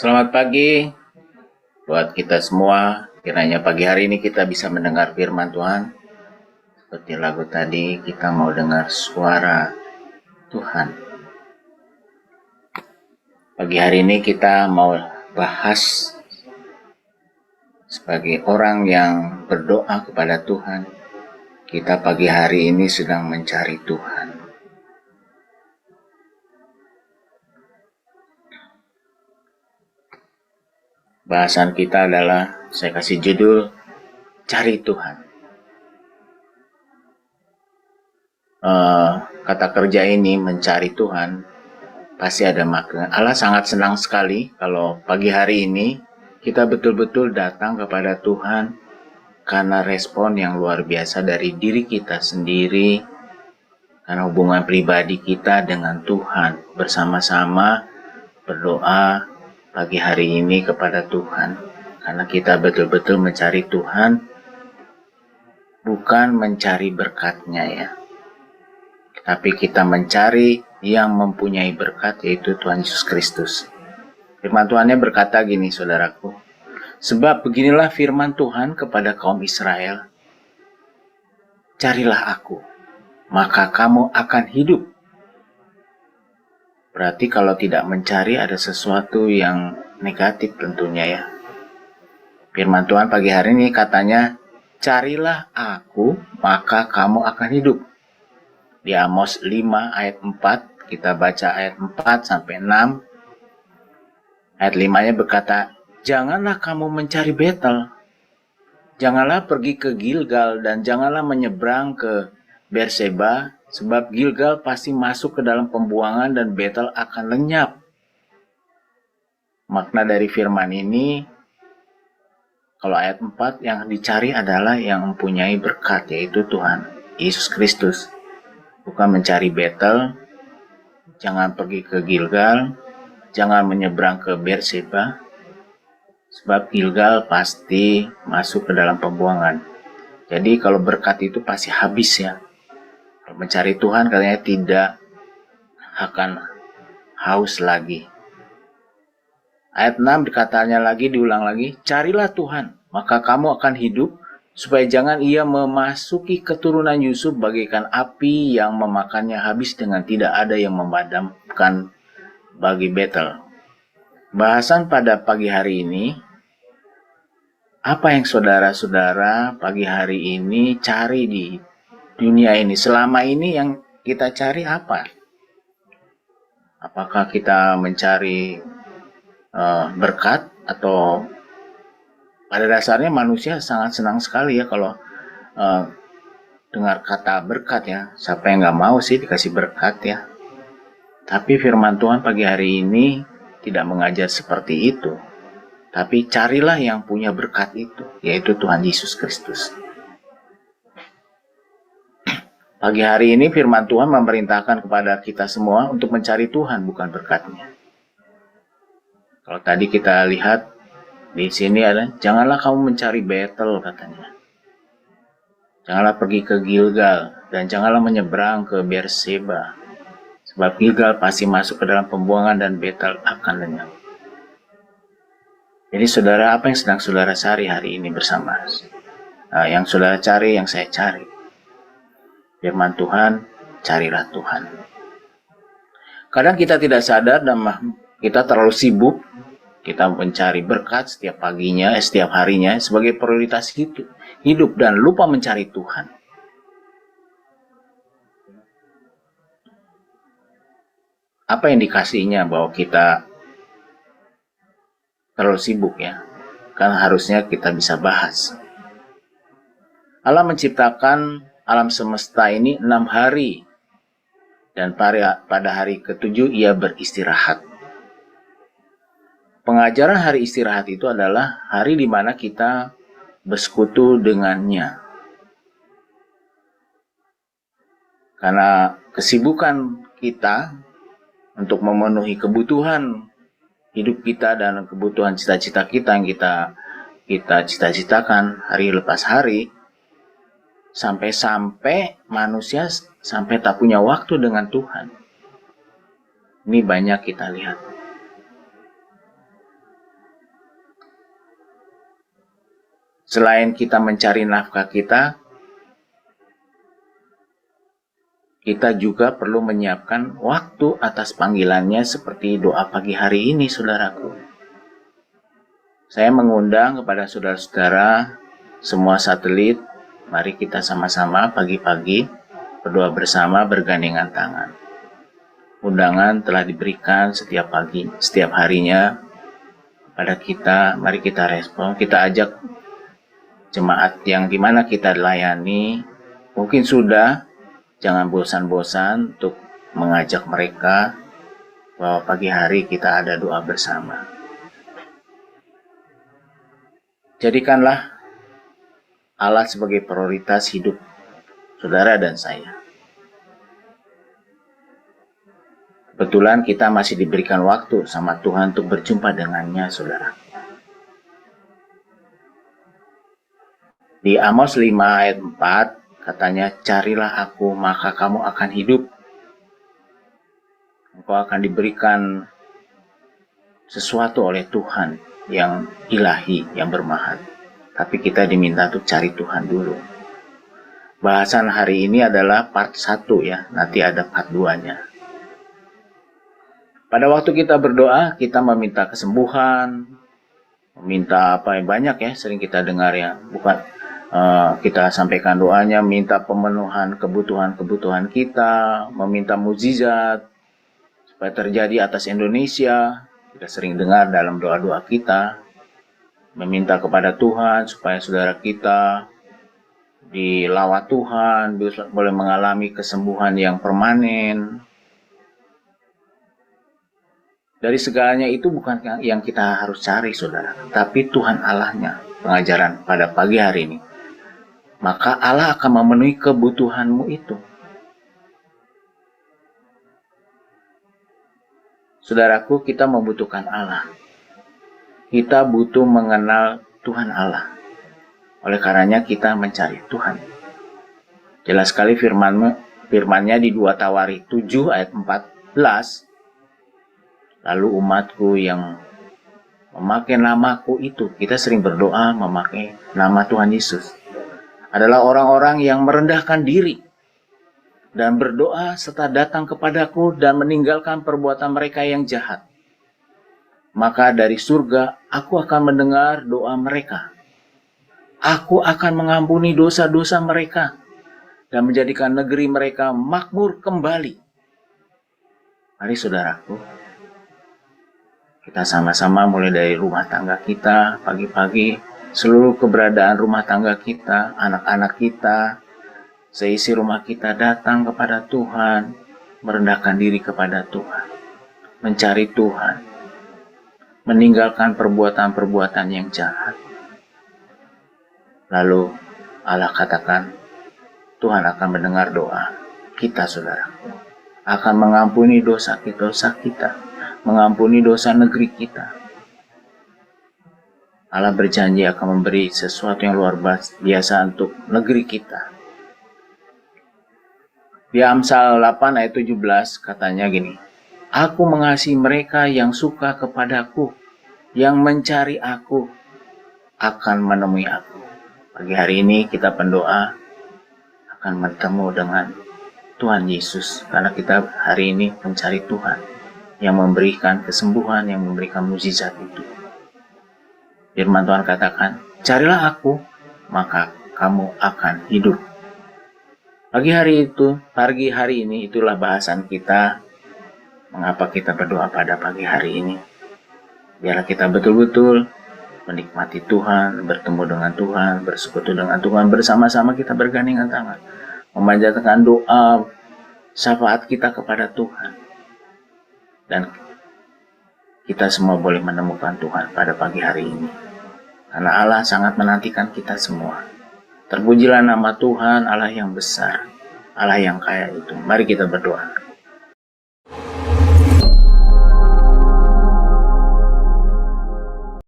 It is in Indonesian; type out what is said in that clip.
Selamat pagi buat kita semua. Kiranya pagi hari ini kita bisa mendengar firman Tuhan. Seperti lagu tadi, kita mau dengar suara Tuhan. Pagi hari ini kita mau bahas sebagai orang yang berdoa kepada Tuhan. Kita pagi hari ini sedang mencari Tuhan. Bahasan kita adalah, saya kasih judul, Cari Tuhan. Kata kerja ini, mencari Tuhan, pasti ada makna. Allah sangat senang sekali kalau pagi hari ini kita betul-betul datang kepada Tuhan karena respon yang luar biasa dari diri kita sendiri, karena hubungan pribadi kita dengan Tuhan. Bersama-sama berdoa pagi hari ini kepada Tuhan, karena kita betul-betul mencari Tuhan, bukan mencari berkat-Nya ya, tapi kita mencari yang mempunyai berkat, yaitu Tuhan Yesus Kristus. Firman Tuhannya berkata gini, saudaraku, sebab beginilah firman Tuhan kepada kaum Israel, carilah aku, maka kamu akan hidup. Berarti kalau tidak mencari ada sesuatu yang negatif tentunya ya. Firman Tuhan pagi hari ini katanya, carilah aku, maka kamu akan hidup. Di Amos 5 ayat 4, kita baca ayat 4 sampai 6. Ayat 5-nya berkata, janganlah kamu mencari Betel, janganlah pergi ke Gilgal, dan janganlah menyeberang ke Berseba, sebab Gilgal pasti masuk ke dalam pembuangan dan Betel akan lenyap. Makna dari firman ini, kalau ayat 4, yang dicari adalah yang mempunyai berkat, yaitu Tuhan Yesus Kristus. Bukan mencari Betel, jangan pergi ke Gilgal, jangan menyeberang ke Berseba, sebab Gilgal pasti masuk ke dalam pembuangan. Jadi kalau berkat itu pasti habis ya. Kalau mencari Tuhan katanya tidak akan haus lagi. Ayat 6 dikatanya lagi, diulang lagi, carilah Tuhan, maka kamu akan hidup, supaya jangan ia memasuki keturunan Yusuf bagaikan api yang memakannya habis dengan tidak ada yang memadamkan bagi Betel. Bahasan pada pagi hari ini, apa yang saudara-saudara pagi hari ini cari di dunia ini? Selama ini yang kita cari apa? Apakah kita mencari berkat, atau pada dasarnya manusia sangat senang sekali ya kalau dengar kata berkat ya. Siapa yang nggak mau sih dikasih berkat ya? Tapi firman Tuhan pagi hari ini tidak mengajar seperti itu. Tapi carilah yang punya berkat itu, yaitu Tuhan Yesus Kristus. Pagi hari ini firman Tuhan memerintahkan kepada kita semua untuk mencari Tuhan, bukan berkat-Nya. Kalau tadi kita lihat di sini ada, janganlah kamu mencari Betel katanya. Janganlah pergi ke Gilgal, dan janganlah menyeberang ke Berseba. Sebab Gilgal pasti masuk ke dalam pembuangan dan Betel akan lenyap. Jadi saudara, apa yang sedang saudara cari hari ini bersama? Yang saudara cari, yang saya cari. Firman Tuhan, carilah Tuhan. Kadang kita tidak sadar dan kita terlalu sibuk, kita mencari berkat setiap paginya, setiap harinya sebagai prioritas hidup dan lupa mencari Tuhan. Apa yang dikasihnya bahwa kita terlalu sibuk ya? Kan harusnya kita bisa bahas. Allah menciptakan alam semesta ini 6 hari. Dan pada hari ke-7 ia beristirahat. Pengajaran hari istirahat itu adalah hari di mana kita bersekutu dengannya. Karena kesibukan kita untuk memenuhi kebutuhan hidup kita dan kebutuhan cita-cita kita yang kita cita-citakan hari lepas hari, sampai manusia sampai tak punya waktu dengan Tuhan. Ini banyak kita lihat. Selain kita mencari nafkah kita juga perlu menyiapkan waktu atas panggilannya seperti doa pagi hari ini, saudaraku. Saya mengundang kepada saudara-saudara semua satelit, mari kita sama-sama pagi-pagi berdoa bersama bergandengan tangan. Undangan telah diberikan setiap pagi, setiap harinya pada kita. Mari kita respon, kita ajak jemaat yang dimana kita layani. Mungkin sudah, jangan bosan-bosan untuk mengajak mereka bahwa pagi hari kita ada doa bersama. Jadikanlah Allah sebagai prioritas hidup saudara dan saya. Kebetulan kita masih diberikan waktu sama Tuhan untuk berjumpa dengannya, saudara. Di Amos 5 ayat 4 katanya, carilah aku maka kamu akan hidup. Engkau akan diberikan sesuatu oleh Tuhan yang ilahi, yang bermahal. Tapi kita diminta untuk cari Tuhan dulu. Bahasan hari ini adalah part 1 ya, nanti ada part 2-nya. Pada waktu kita berdoa, kita meminta kesembuhan, meminta apa yang banyak ya, sering kita dengar ya. Bukan kita sampaikan doanya, minta pemenuhan kebutuhan-kebutuhan kita, meminta mukjizat supaya terjadi atas Indonesia. Kita sering dengar dalam doa-doa kita, meminta kepada Tuhan supaya saudara kita dilawat Tuhan, boleh mengalami kesembuhan yang permanen. Dari segalanya itu bukan yang kita harus cari, saudara, tapi Tuhan Allahnya. Pengajaran pada pagi hari ini, maka Allah akan memenuhi kebutuhanmu itu. Saudaraku, kita membutuhkan Allah. Kita butuh mengenal Tuhan Allah. Oleh karenanya kita mencari Tuhan. Jelas sekali firman-Nya di 2 Tawari 7 ayat 14. Lalu umatku yang memakai namaku itu, kita sering berdoa memakai nama Tuhan Yesus, adalah orang-orang yang merendahkan diri dan berdoa serta datang kepadaku dan meninggalkan perbuatan mereka yang jahat. Maka dari surga aku akan mendengar doa mereka. Aku akan mengampuni dosa-dosa mereka dan menjadikan negeri mereka makmur kembali. Mari saudaraku, kita sama-sama mulai dari rumah tangga kita, pagi-pagi, seluruh keberadaan rumah tangga kita, anak-anak kita, seisi rumah kita datang kepada Tuhan, merendahkan diri kepada Tuhan, mencari Tuhan, meninggalkan perbuatan-perbuatan yang jahat. Lalu Allah katakan, Tuhan akan mendengar doa kita, saudara, akan mengampuni dosa kita, mengampuni dosa negeri kita. Allah berjanji akan memberi sesuatu yang luar biasa untuk negeri kita. Di Amsal 8 ayat 17 katanya gini, aku mengasihi mereka yang suka kepadaku, yang mencari aku akan menemui aku. Pagi hari ini kita berdoa akan bertemu dengan Tuhan Yesus, karena kita hari ini mencari Tuhan yang memberikan kesembuhan, yang memberikan mukjizat itu. Firman Tuhan katakan, carilah aku, maka kamu akan hidup. Pagi hari ini itulah bahasan kita, mengapa kita berdoa pada pagi hari ini. Biarlah kita betul-betul menikmati Tuhan, bertemu dengan Tuhan, bersekutu dengan Tuhan, bersama-sama kita bergandengan tangan, memanjatkan doa, syafaat kita kepada Tuhan. Dan kita semua boleh menemukan Tuhan pada pagi hari ini. Karena Allah sangat menantikan kita semua. Terpujilah nama Tuhan, Allah yang besar, Allah yang kaya itu. Mari kita berdoa.